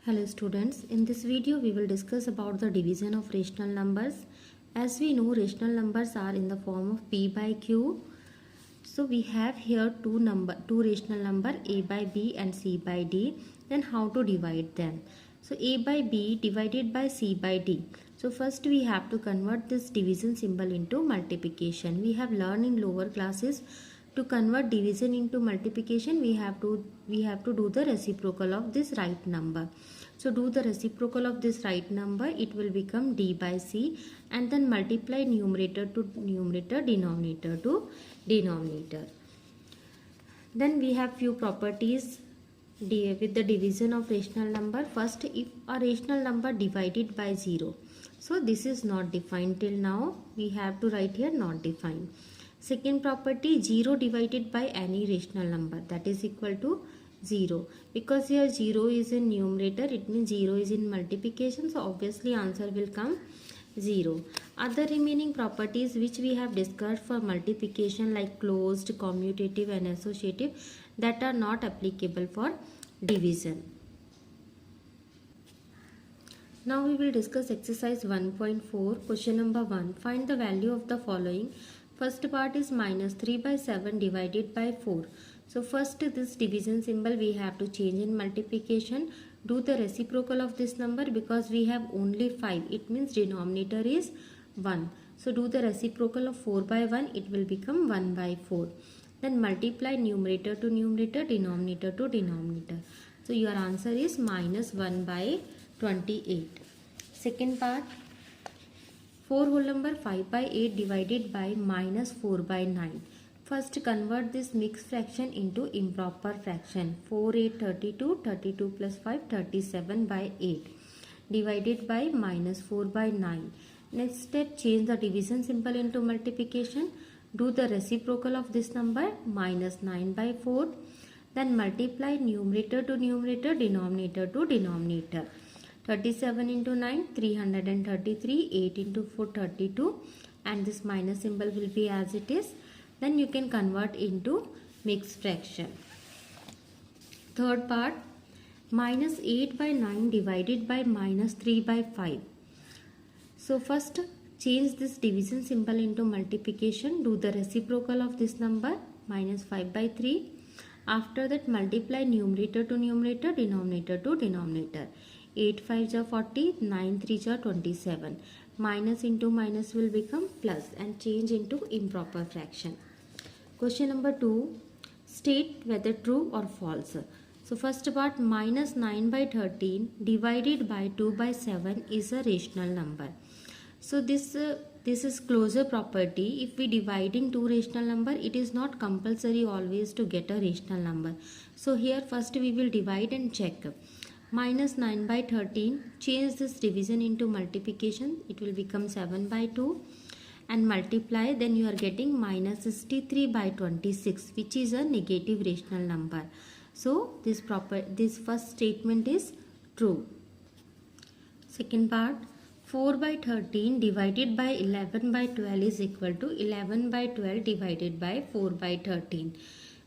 Hello students, in this video we will discuss about the division of rational numbers. As we know, rational numbers are in the form of p by q. So we have here two rational number a by b and c by d. Then how to divide them? So a by b divided by c by d. So first we have to convert this division symbol into multiplication. We have learned in lower classes to convert division into multiplication we have to do the reciprocal of this right number. So do the reciprocal of this right number, it will become d by c, and then multiply numerator to numerator, denominator to denominator. Then we have few properties with the division of rational number. First, if a rational number divided by 0, so this is not defined till now, we have to write here not defined. Second property, 0 divided by any rational number, that is equal to 0. Because here 0 is in numerator, it means 0 is in multiplication, so obviously answer will come 0. Other remaining properties which we have discussed for multiplication like closed, commutative and associative, that are not applicable for division. Now we will discuss exercise 1.4. Question number 1. Find the value of the following. First part is minus 3 by 7 divided by 4. So first this division symbol we have to change in multiplication. Do the reciprocal of this number because we have only 5. It means denominator is 1. So do the reciprocal of 4 by 1. It will become 1 by 4. Then multiply numerator to numerator, denominator to denominator. So your answer is minus 1 by 28. Second part. 4 whole number 5 by 8 divided by minus 4 by 9. First convert this mixed fraction into improper fraction. 4, 8, 32, 32 plus 5, 37 by 8 divided by minus 4 by 9. Next step, change the division symbol into multiplication. Do the reciprocal of this number, minus 9 by 4. Then multiply numerator to numerator, denominator to denominator. 37 into 9, 333, 8 into 4, 32, and this minus symbol will be as it is. Then you can convert into mixed fraction. Third part, minus 8 by 9 divided by minus 3 by 5. So first change this division symbol into multiplication. Do the reciprocal of this number, minus 5 by 3. After that multiply numerator to numerator, denominator to denominator. 8 5s are 40, 9 3s are 27. Minus into minus will become plus and change into improper fraction. Question number 2. State whether true or false. So first part, minus 9 by 13 divided by 2 by 7 is a rational number. So this is closure property. If we dividing two rational number, it is not compulsory always to get a rational number. So here first we will divide and check. Minus 9 by 13, change this division into multiplication, it will become 7 by 2 and multiply, then you are getting minus 63 by 26, which is a negative rational number. So this first statement is true. Second part, 4 by 13 divided by 11 by 12 is equal to 11 by 12 divided by 4 by 13.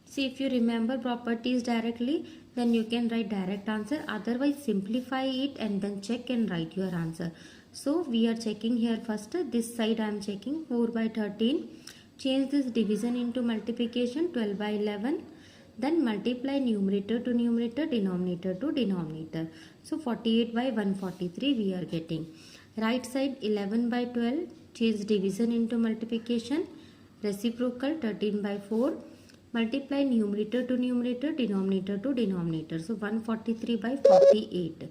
See, if you remember properties directly, then you can write direct answer. Otherwise, simplify it and then check and write your answer. So, we are checking here first. This side I am checking 4 by 13. Change this division into multiplication, 12 by 11. Then multiply numerator to numerator, denominator to denominator. So, 48 by 143 we are getting. Right side 11 by 12. Change division into multiplication. Reciprocal 13 by 4. Multiply numerator to numerator, denominator to denominator. So 143 by 48.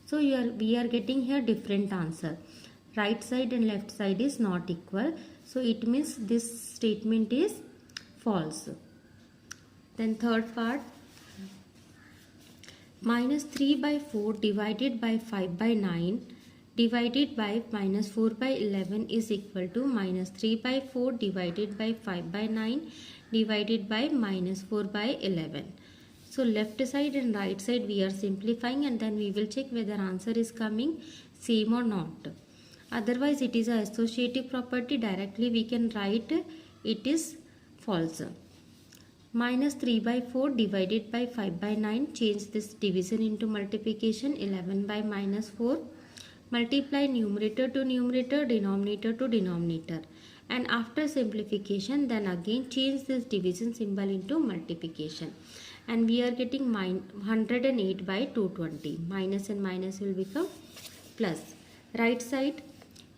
So we are getting here different answer. Right side and left side is not equal. So it means this statement is false. Then third part, minus 3 by 4 divided by 5 by 9 divided by minus 4 by 11 is equal to minus 3 by 4 divided by 5 by 9 divided by minus 4 by 11. So left side and right side we are simplifying and then we will check whether answer is coming same or not. Otherwise it is a associative property, directly we can write it is false. minus 3 by 4 divided by 5 by 9. Change this division into multiplication. 11 by minus 4. Multiply numerator to numerator, denominator to denominator. And after simplification, then again change this division symbol into multiplication. And we are getting 108 by 220. Minus and minus will become plus. Right side,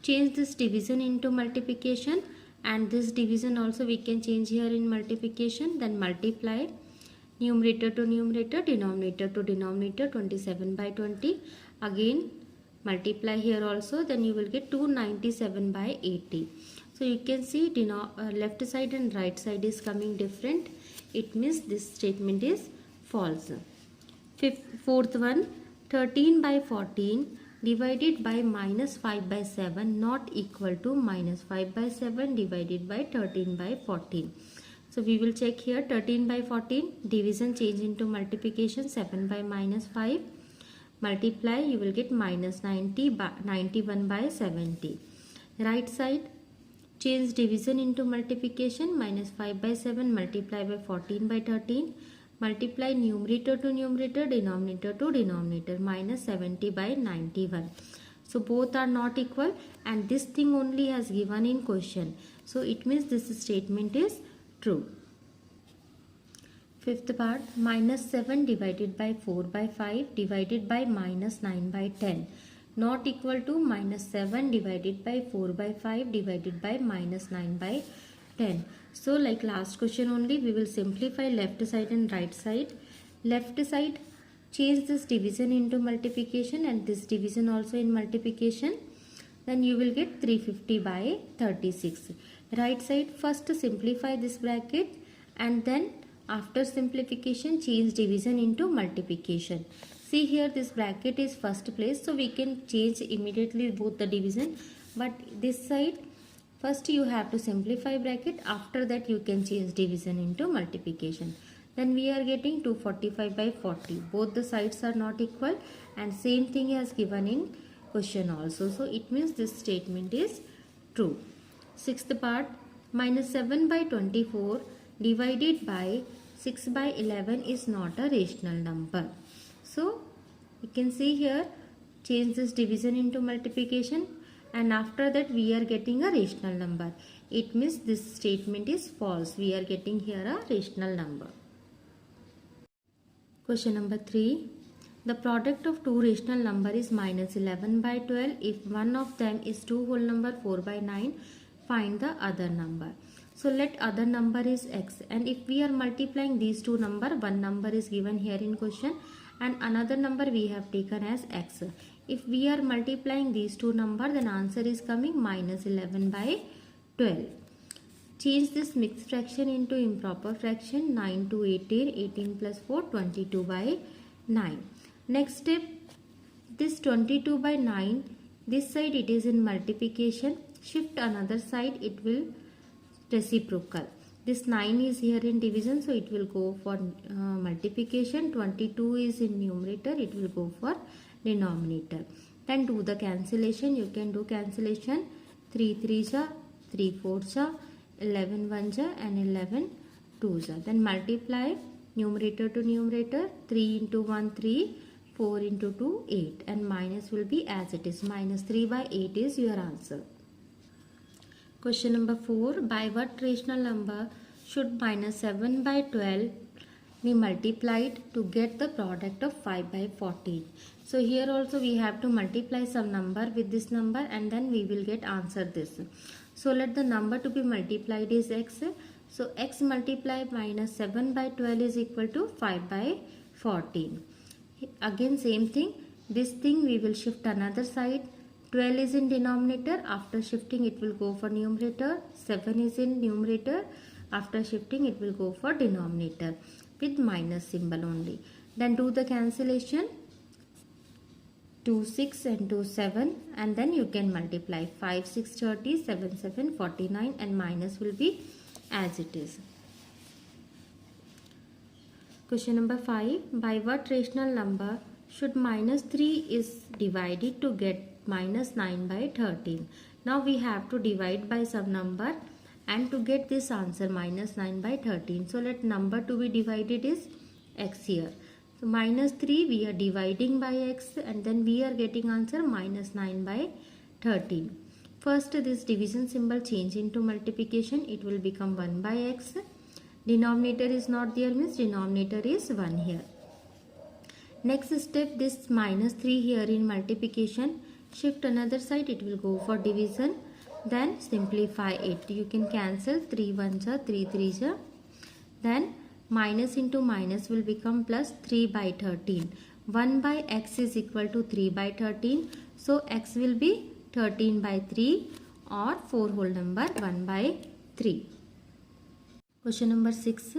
change this division into multiplication. And this division also we can change here in multiplication. Then multiply numerator to numerator, denominator to denominator, 27 by 20. Again multiply here also, then you will get 297 by 80. So you can see left side and right side is coming different. It means this statement is false. Fourth one, 13 by 14 divided by minus 5 by 7 not equal to minus 5 by 7 divided by 13 by 14. So we will check here 13 by 14, division change into multiplication, 7 by minus 5. Multiply, you will get minus 91 by 70. Right side, change division into multiplication, minus 5 by 7 multiply by 14 by 13. Multiply numerator to numerator, denominator to denominator, minus 70 by 91. So both are not equal and this thing only has given in question. So it means this statement is true. Fifth part, minus 7 divided by 4 by 5 divided by minus 9 by 10 not equal to minus 7 divided by 4 by 5 divided by minus 9 by 10. So like last question only, we will simplify left side and right side. Left side, change this division into multiplication and this division also in multiplication. Then you will get 350 by 36. Right side, first simplify this bracket and then after simplification change division into multiplication. See here this bracket is first place, so we can change immediately both the division. But this side, first you have to simplify bracket, after that you can change division into multiplication. Then we are getting 245 by 40. Both the sides are not equal and same thing as given in question also. So it means this statement is true. Sixth part, minus 7 by 24 divided by 6 by 11 is not a rational number. So you can see here, change this division into multiplication and after that we are getting a rational number. It means this statement is false. We are getting here a rational number. Question number 3. The product of two rational number is minus 11 by 12. If one of them is 2 whole number 4 by 9, find the other number. So let other number is x, and if we are multiplying these two number, one number is given here in question and another number we have taken as x. If we are multiplying these two number, then answer is coming minus 11 by 12. Change this mixed fraction into improper fraction, 9 to 18, 18 plus 4, 22 by 9. Next step, this 22 by 9, this side it is in multiplication, shift another side, it will reciprocal. This 9 is here in division, so it will go for multiplication. 22 is in numerator, it will go for denominator. Then do the cancellation. You can do cancellation. 3 3 ja, 3 4 ja, 11 1 ja and 11 2 ja. Then multiply numerator to numerator. 3 into 1 3, 4 into 2 8 and minus will be as it is. Minus 3 by 8 is your answer. Question number 4. By what rational number should minus 7 by 12 be multiplied to get the product of 5 by 14? So here also we have to multiply some number with this number and then we will get answer this. So let the number to be multiplied is x. So x multiplied minus 7 by 12 is equal to 5 by 14. Again same thing. This thing we will shift another side. 12 is in denominator, after shifting it will go for numerator. 7 is in numerator, after shifting it will go for denominator with minus symbol only. Then do the cancellation. 2 6 and 2 7 and then you can multiply. 5 6 30, 7 7 49 and minus will be as it is. Question number 5. By what rational number should minus 3 is divided to get minus 9 by 13? Now we have to divide by some number and to get this answer minus 9 by 13. So let number to be divided is x here. So minus 3 we are dividing by x and then we are getting answer minus 9 by 13. First this division symbol change into multiplication. It will become 1 by x. Denominator is not there means denominator is 1 here. Next step, this minus 3 here in multiplication. Shift another side, it will go for division. Then simplify it. You can cancel 3 1s are 3 3s are. Then minus into minus will become plus 3 by 13. 1 by x is equal to 3 by 13. So x will be 13 by 3 or 4 whole number 1 by 3. Question number 6.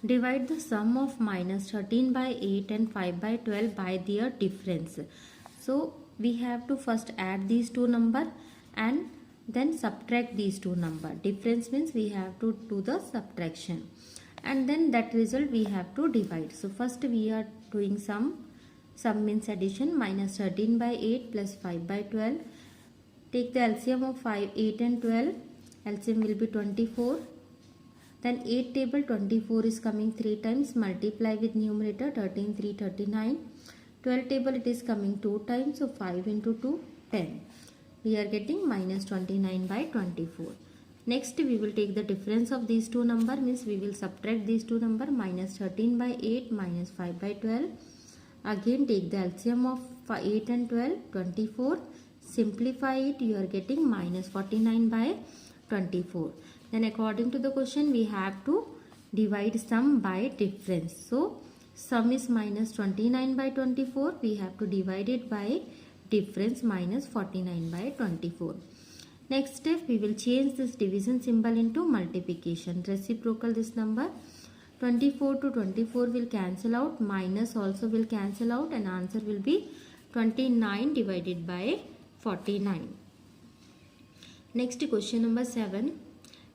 Divide the sum of minus 13 by 8 and 5 by 12 by their difference. So we have to first add these two numbers and then subtract these two numbers. Difference means we have to do the subtraction. And then that result we have to divide. So first we are doing sum means addition. Minus 13 by 8 plus 5 by 12. Take the LCM of 8 and 12. LCM will be 24. Then 8 table 24 is coming 3 times. Multiply with numerator 13 3 39. 12 table it is coming 2 times. So 5 into 2 10. We are getting minus 29 by 24. Next we will take the difference of these two numbers, means we will subtract these two numbers. Minus 13 by 8 minus 5 by 12. Again take the LCM of 8 and 12 24. Simplify it, you are getting minus 49 by 24. Then according to the question we have to divide sum by difference. So sum is minus 29 by 24. We have to divide it by difference minus 49 by 24. Next step we will change this division symbol into multiplication. Reciprocal this number. 24 to 24 will cancel out. Minus also will cancel out and answer will be 29 divided by 49. Next question number 7.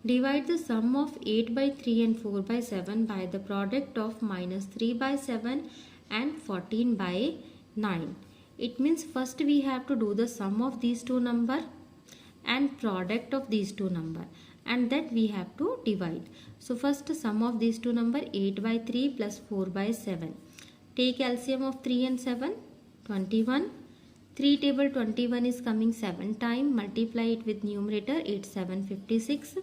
Divide the sum of 8 by 3 and 4 by 7 by the product of minus 3 by 7 and 14 by 9. It means first we have to do the sum of these two numbers and product of these two numbers, and that we have to divide. So first sum of these two numbers 8 by 3 plus 4 by 7. Take LCM of 3 and 7 21. 3 table 21 is coming 7 times. Multiply it with numerator 8 7 56.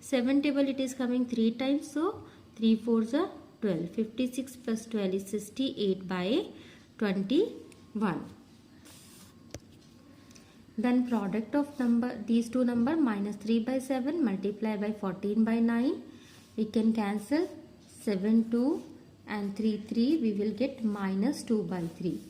7 table it is coming 3 times. So 3 4s are 12. 56 plus 12 is 68 by 21. Then product of these two numbers minus 3 by 7 multiply by 14 by 9. We can cancel 7 2 and 3 3. We will get minus 2 by 3.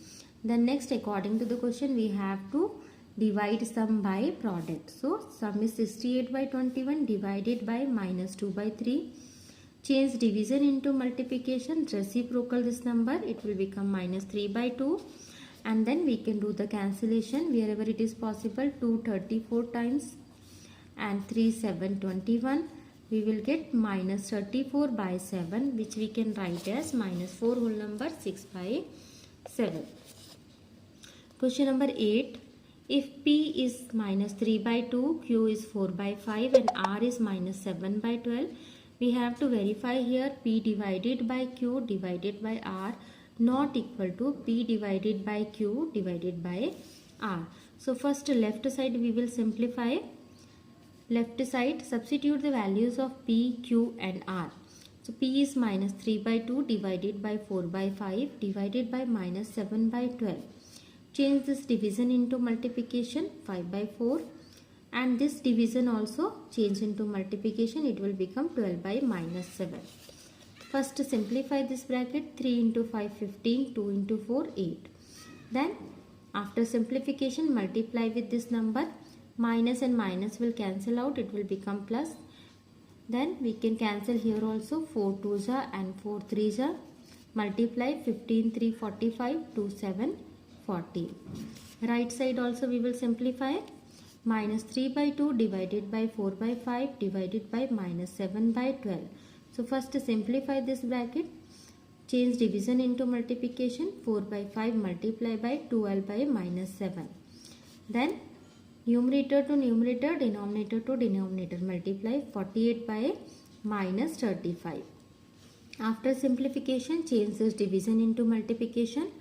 Then next according to the question we have to divide sum by product. So sum is 68 by 21 divided by minus 2 by 3. Change division into multiplication. Reciprocal this number, it will become minus 3 by 2. And then we can do the cancellation wherever it is possible. 2 34 times and 3 7 21. We will get minus 34 by 7, which we can write as minus 4 whole number 6 by 7. Question number 8. If P is minus 3 by 2, Q is 4 by 5 and R is minus 7 by 12. We have to verify here P divided by Q divided by R not equal to P divided by Q divided by R. So first left side we will simplify. Left side substitute the values of P, Q and R. So P is minus 3 by 2 divided by 4 by 5 divided by minus 7 by 12. Change this division into multiplication 5 by 4 and this division also change into multiplication, it will become 12 by minus 7. First simplify this bracket. 3 into 5 15, 2 into 4 8. Then after simplification multiply with this number. Minus and minus will cancel out, it will become plus. Then we can cancel here also. 4 2s are and 4 3s are. Multiply 15 3 45, 2 7 40. Right side also we will simplify. Minus 3 by 2 divided by 4 by 5 divided by minus 7 by 12. So first simplify this bracket. Change division into multiplication. 4 by 5 multiply by 12 by minus 7. Then numerator to numerator, denominator to denominator, multiply 48 by minus 35. After simplification, change this division into multiplication.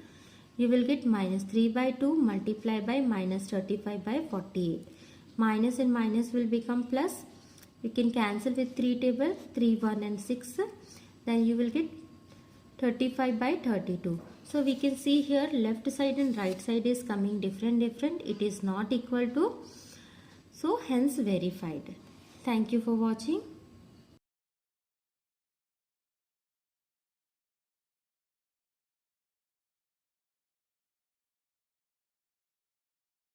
You will get minus 3 by 2 multiply by minus 35 by 48. Minus and minus will become plus. You can cancel with 3 tables, 3, 1 and 6. Then you will get 35 by 32. So we can see here left side and right side is coming different. It is not equal to. So hence verified. Thank you for watching.